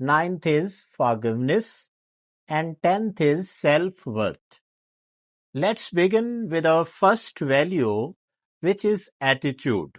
ninth is forgiveness, and 10th is self-worth. Let's begin with our first value, which is attitude.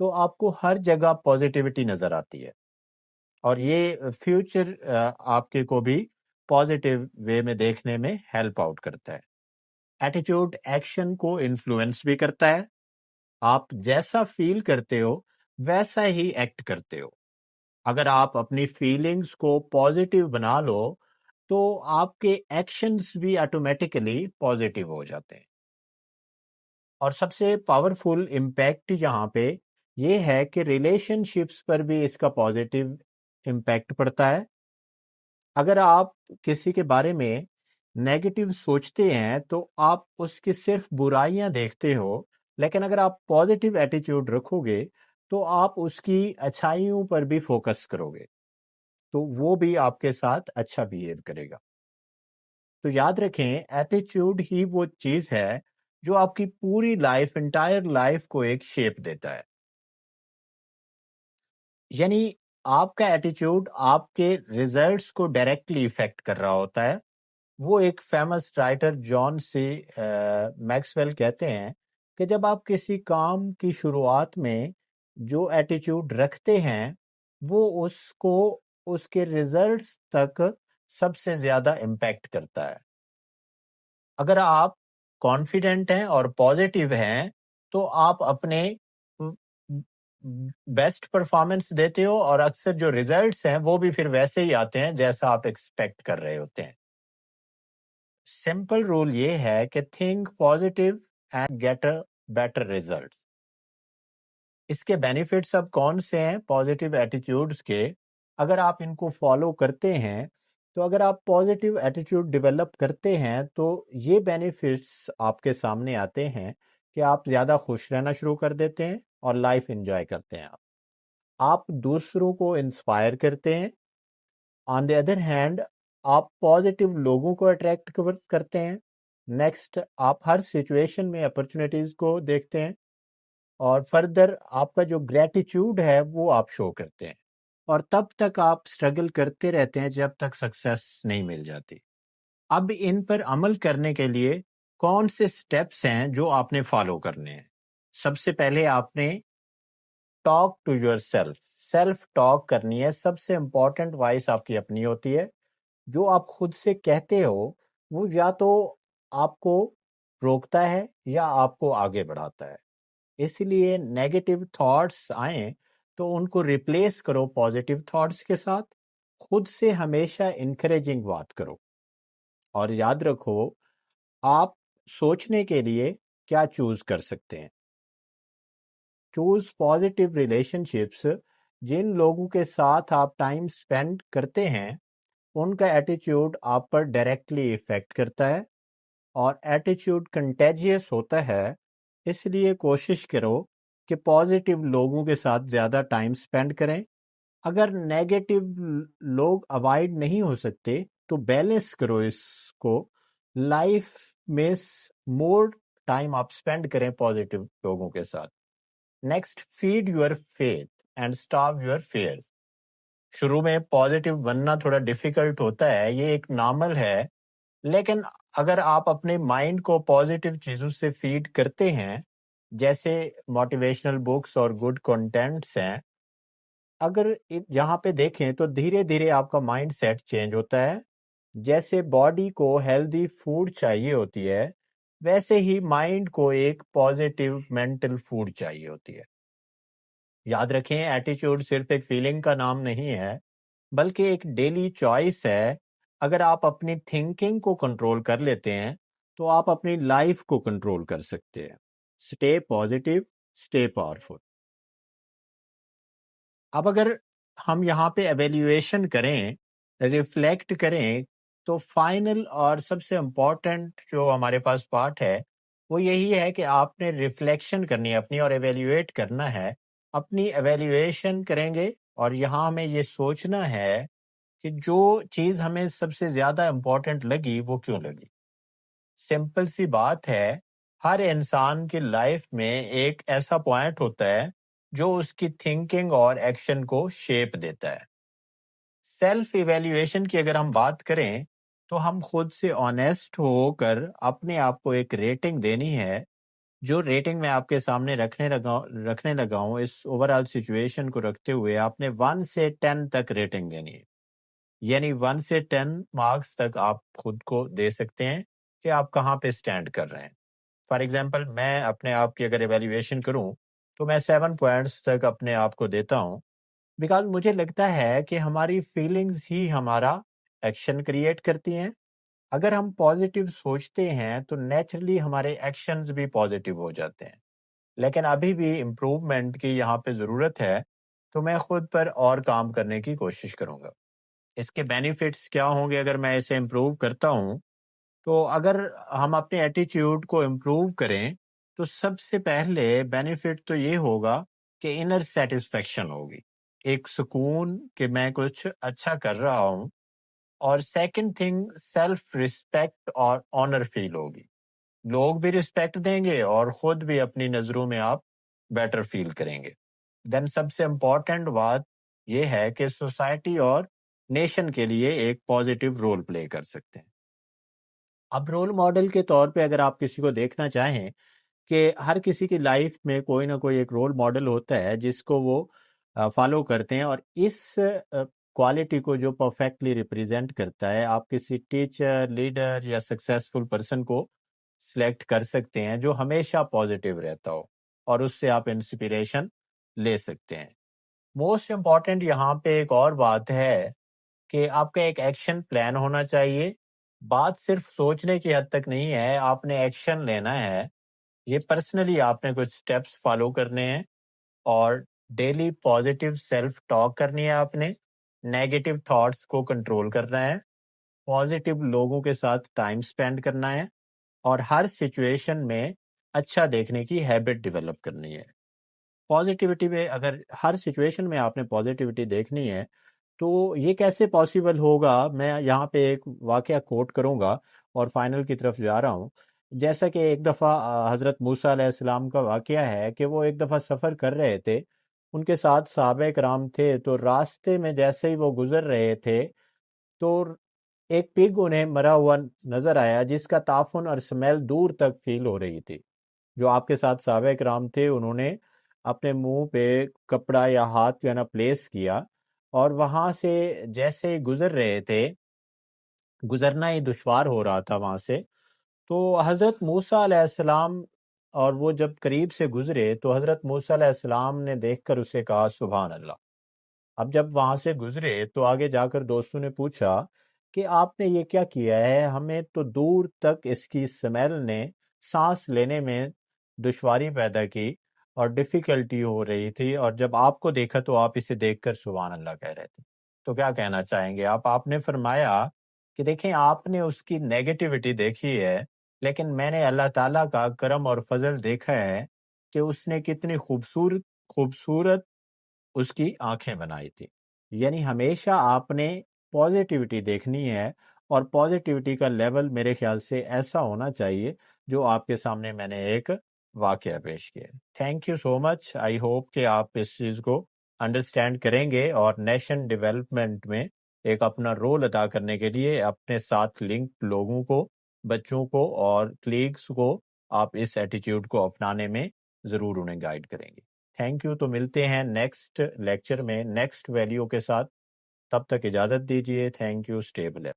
تو آپ کو ہر جگہ positivity نظر آتی ہے، اور یہ فیوچر آپ کے کو بھی پازیٹیو وے میں دیکھنے میں ہیلپ آؤٹ کرتا ہے۔ ایٹیٹیوڈ ایکشن کو انفلوئنس بھی کرتا ہے، آپ جیسا فیل کرتے ہو ویسا ہی ایکٹ کرتے ہو۔ اگر آپ اپنی فیلنگز کو پازیٹیو بنا لو تو آپ کے ایکشنز بھی آٹومیٹیکلی پازیٹیو ہو جاتے ہیں۔ اور سب سے پاورفل امپیکٹ یہاں پہ یہ ہے کہ ریلیشن شپس پر بھی اس کا پازیٹیو امپیکٹ پڑتا ہے۔ اگر آپ کسی کے بارے میں نیگیٹو سوچتے ہیں تو آپ اس کی صرف برائیاں دیکھتے ہو، لیکن اگر آپ پازیٹیو ایٹیٹیوڈ رکھو گے تو آپ اس کی اچھائیوں پر بھی فوکس کرو گے، تو وہ بھی آپ کے ساتھ اچھا بیہیو کرے گا۔ تو یاد رکھیں، ایٹیٹیوڈ ہی وہ چیز ہے جو آپ کی پوری لائف، انٹائر لائف کو ایک شیپ دیتا ہے۔ یعنی آپ کا ایٹیٹیوڈ آپ کے ریزلٹس کو ڈائریکٹلی افیکٹ کر رہا ہوتا ہے۔ وہ ایک فیمس رائٹر جان سی میکسویل کہتے ہیں کہ جب آپ کسی کام کی شروعات میں جو ایٹیٹیوڈ رکھتے ہیں وہ اس کو اس کے ریزلٹس تک سب سے زیادہ امپیکٹ کرتا ہے۔ اگر آپ کانفیڈنٹ ہیں اور پازیٹیو ہیں تو آپ اپنے بیسٹ پرفارمنس دیتے ہو، اور اکثر جو ریزلٹس ہیں وہ بھی پھر ویسے ہی آتے ہیں جیسا آپ ایکسپیکٹ کر رہے ہوتے ہیں۔ سمپل رول یہ ہے کہ think positive and get a better result. اس کے بینیفٹس اب کون سے ہیں پازیٹیو ایٹیٹیوڈز کے؟ اگر آپ ان کو فالو کرتے ہیں تو اگر آپ پازیٹیو ایٹیٹیوڈ ڈیولپ کرتے ہیں تو یہ بینیفٹس آپ کے سامنے آتے ہیں کہ آپ زیادہ خوش رہنا شروع کر دیتے ہیں اور لائف انجوائے کرتے ہیں۔ آپ دوسروں کو انسپائر کرتے ہیں۔ آن دی ادر ہینڈ آپ پازیٹیو لوگوں کو اٹریکٹ کرتے ہیں۔ نیکسٹ، آپ ہر سچویشن میں اپرچونیٹیز کو دیکھتے ہیں، اور فردر آپ کا جو گریٹیٹیوڈ ہے وہ آپ شو کرتے ہیں، اور تب تک آپ اسٹرگل کرتے رہتے ہیں جب تک سکسیس نہیں مل جاتی۔ اب ان پر عمل کرنے کے لیے کون سے سٹیپس ہیں جو آپ نے فالو کرنے ہیں؟ سب سے پہلے آپ نے talk to yourself talk کرنی ہے۔ سب سے امپورٹنٹ وائس آپ کی اپنی ہوتی ہے۔ جو آپ خود سے کہتے ہو وہ یا تو آپ کو روکتا ہے یا آپ کو آگے بڑھاتا ہے۔ اس لیے نیگیٹو تھاٹس آئیں تو ان کو ریپلیس کرو پازیٹیو تھاٹس کے ساتھ۔ خود سے ہمیشہ انکریجنگ بات کرو، اور یاد رکھو آپ سوچنے کے لیے کیا چوز کر سکتے ہیں۔ Choose positive relation ships. جن لوگوں کے ساتھ آپ ٹائم سپینڈ کرتے ہیں ان کا ایٹیٹیوڈ آپ پر ڈائریکٹلی افیکٹ کرتا ہے، اور ایٹیٹیوڈ کنٹیجیس ہوتا ہے۔ اس لیے کوشش کرو کہ پازیٹیو لوگوں کے ساتھ زیادہ ٹائم سپینڈ کریں۔ اگر نیگیٹو لوگ اوائڈ نہیں ہو سکتے تو بیلنس کرو اس کو، لائف میں مور ٹائم آپ سپینڈ کریں پازیٹیو لوگوں کے ساتھ۔ Next, feed your faith and starve your fear. شروع میں پازیٹیو بننا تھوڑا ڈیفیکلٹ ہوتا ہے، یہ ایک نارمل ہے، لیکن اگر آپ اپنے مائنڈ کو پازیٹیو چیزوں سے فیڈ کرتے ہیں، جیسے موٹیویشنل بکس اور گڈ کنٹینٹس ہیں، اگر یہاں پہ دیکھیں تو دھیرے دھیرے آپ کا مائنڈ سیٹ چینج ہوتا ہے۔ جیسے باڈی کو ہیلدی فوڈ چاہیے ہوتی ہے، ویسے ہی مائنڈ کو ایک پازیٹیو مینٹل فوڈ چاہیے ہوتی ہے۔ یاد رکھیں، ایٹیٹیوڈ صرف ایک فیلنگ کا نام نہیں ہے بلکہ ایک ڈیلی چوائس ہے۔ اگر آپ اپنی تھنکنگ کو کنٹرول کر لیتے ہیں تو آپ اپنی لائف کو کنٹرول کر سکتے ہیں۔ Stay positive, stay powerful. اب اگر ہم یہاں پہ ایویلیویشن کریں، ریفلیکٹ کریں، تو فائنل اور سب سے امپورٹنٹ جو ہمارے پاس پارٹ ہے وہ یہی ہے کہ آپ نے ریفلیکشن کرنی ہے اپنی، اور ایویلیویٹ کرنا ہے۔ اپنی ایویلیویشن کریں گے، اور یہاں ہمیں یہ سوچنا ہے کہ جو چیز ہمیں سب سے زیادہ امپورٹنٹ لگی وہ کیوں لگی۔ سمپل سی بات ہے، ہر انسان کی لائف میں ایک ایسا پوائنٹ ہوتا ہے جو اس کی تھنکنگ اور ایکشن کو شیپ دیتا ہے۔ سیلف ایویلیویشن کی اگر ہم بات کریں تو ہم خود سے آنیسٹ ہو کر اپنے آپ کو ایک ریٹنگ دینی ہے جو ریٹنگ میں آپ کے سامنے رکھنے لگا ہوں، اس اوور آل سچویشن کو رکھتے ہوئے آپ نے 1 سے 10 تک ریٹنگ دینی ہے. یعنی 1 سے 10 مارکس تک آپ خود کو دے سکتے ہیں کہ آپ کہاں پہ سٹینڈ کر رہے ہیں. فار ایگزامپل میں اپنے آپ کی اگر ایویلیویشن کروں تو میں 7 پوائنٹس تک اپنے آپ کو دیتا ہوں، بیکاز مجھے لگتا ہے کہ ہماری فیلنگز ہی ہمارا ایکشن کریٹ کرتی ہیں. اگر ہم پازیٹیو سوچتے ہیں تو نیچرلی ہمارے ایکشنز بھی پازیٹیو ہو جاتے ہیں. لیکن ابھی بھی امپروومنٹ کی یہاں پہ ضرورت ہے، تو میں خود پر اور کام کرنے کی کوشش کروں گا. اس کے بینیفٹس کیا ہوں گے اگر میں اسے امپروو کرتا ہوں؟ تو اگر ہم اپنے ایٹیچیوڈ کو امپروو کریں تو سب سے پہلے بینیفٹ تو یہ ہوگا کہ انر سیٹسفیکشن ہوگی، ایک سکون کہ میں کچھ اچھا کر رہا ہوں. اور سیکنڈ تھنگ، سیلف رسپیکٹ اور آنر فیل ہوگی، لوگ بھی رسپیکٹ دیں گے اور خود بھی اپنی نظروں میں آپ بیٹر فیل کریں گے. دین سب سے امپورٹنٹ بات یہ ہے کہ سوسائٹی اور نیشن کے لیے ایک پازیٹیو رول پلے کر سکتے ہیں. اب رول ماڈل کے طور پہ اگر آپ کسی کو دیکھنا چاہیں کہ ہر کسی کی لائف میں کوئی نہ کوئی ایک رول ماڈل ہوتا ہے جس کو وہ فالو کرتے ہیں، اور اس کوالٹی کو جو پرفیکٹلی ریپریزنٹ کرتا ہے، آپ کسی ٹیچر، لیڈر یا سکسیسفل پرسن کو سلیکٹ کر سکتے ہیں جو ہمیشہ پازیٹیو رہتا ہو، اور اس سے آپ انسپریشن لے سکتے ہیں. موسٹ امپورٹنٹ یہاں پہ ایک اور بات ہے کہ آپ کا ایک ایکشن پلان ہونا چاہیے. بات صرف سوچنے کی حد تک نہیں ہے، آپ نے ایکشن لینا ہے. یہ پرسنلی آپ نے کچھ سٹیپس فالو کرنے ہیں، اور ڈیلی پازیٹیو سیلف ٹاک کرنی ہے. آپ نے نیگیٹو تھاٹس کو کنٹرول کرنا ہے، پازیٹیو لوگوں کے ساتھ ٹائم سپینڈ کرنا ہے، اور ہر سچویشن میں اچھا دیکھنے کی ہیبٹ ڈیولپ کرنی ہے. پازیٹیوٹی میں اگر ہر سچویشن میں آپ نے پازیٹیوٹی دیکھنی ہے تو یہ کیسے پاسیبل ہوگا؟ میں یہاں پہ ایک واقعہ کوٹ کروں گا اور فائنل کی طرف جا رہا ہوں. جیسا کہ ایک دفعہ حضرت موسیٰ علیہ السلام کا واقعہ ہے کہ وہ ایک دفعہ سفر کر رہے تھے، ان کے ساتھ صحابہ کرام تھے، تو راستے میں جیسے ہی وہ گزر رہے تھے تو ایک پگ انہیں مرا ہوا نظر آیا جس کا تعفن اور سمیل دور تک فیل ہو رہی تھی. جو آپ کے ساتھ صحابہ کرام تھے انہوں نے اپنے منہ پہ کپڑا یا ہاتھ جو ہے نا پلیس کیا، اور وہاں سے جیسے ہی گزر رہے تھے، گزرنا ہی دشوار ہو رہا تھا وہاں سے، تو حضرت موسیٰ علیہ السلام، اور وہ جب قریب سے گزرے تو حضرت موسیٰ علیہ السلام نے دیکھ کر اسے کہا سبحان اللہ. اب جب وہاں سے گزرے تو آگے جا کر دوستوں نے پوچھا کہ آپ نے یہ کیا کیا ہے؟ ہمیں تو دور تک اس کی سمیل نے سانس لینے میں دشواری پیدا کی اور ڈیفیکلٹی ہو رہی تھی، اور جب آپ کو دیکھا تو آپ اسے دیکھ کر سبحان اللہ کہہ رہے تھے. تو کیا کہنا چاہیں گے آپ نے فرمایا کہ دیکھیں آپ نے اس کی نیگیٹیوٹی دیکھی ہے، لیکن میں نے اللہ تعالیٰ کا کرم اور فضل دیکھا ہے کہ اس نے کتنی خوبصورت اس کی آنکھیں بنائی تھی. یعنی ہمیشہ آپ نے پازیٹیوٹی دیکھنی ہے، اور پازیٹیوٹی کا لیول میرے خیال سے ایسا ہونا چاہیے جو آپ کے سامنے میں نے ایک واقعہ پیش کیا. Thank you so much. I hope کہ آپ اس چیز کو انڈرسٹینڈ کریں گے اور نیشن ڈیولپمنٹ میں ایک اپنا رول ادا کرنے کے لیے اپنے ساتھ لنک لوگوں کو، بچوں کو اور کلیگز کو آپ اس ایٹیٹیوڈ کو اپنانے میں ضرور انہیں گائیڈ کریں گے. Thank you. تو ملتے ہیں نیکسٹ لیکچر میں نیکسٹ ویلیو کے ساتھ. تب تک اجازت دیجیے. Thank you. اسٹیبل ہے.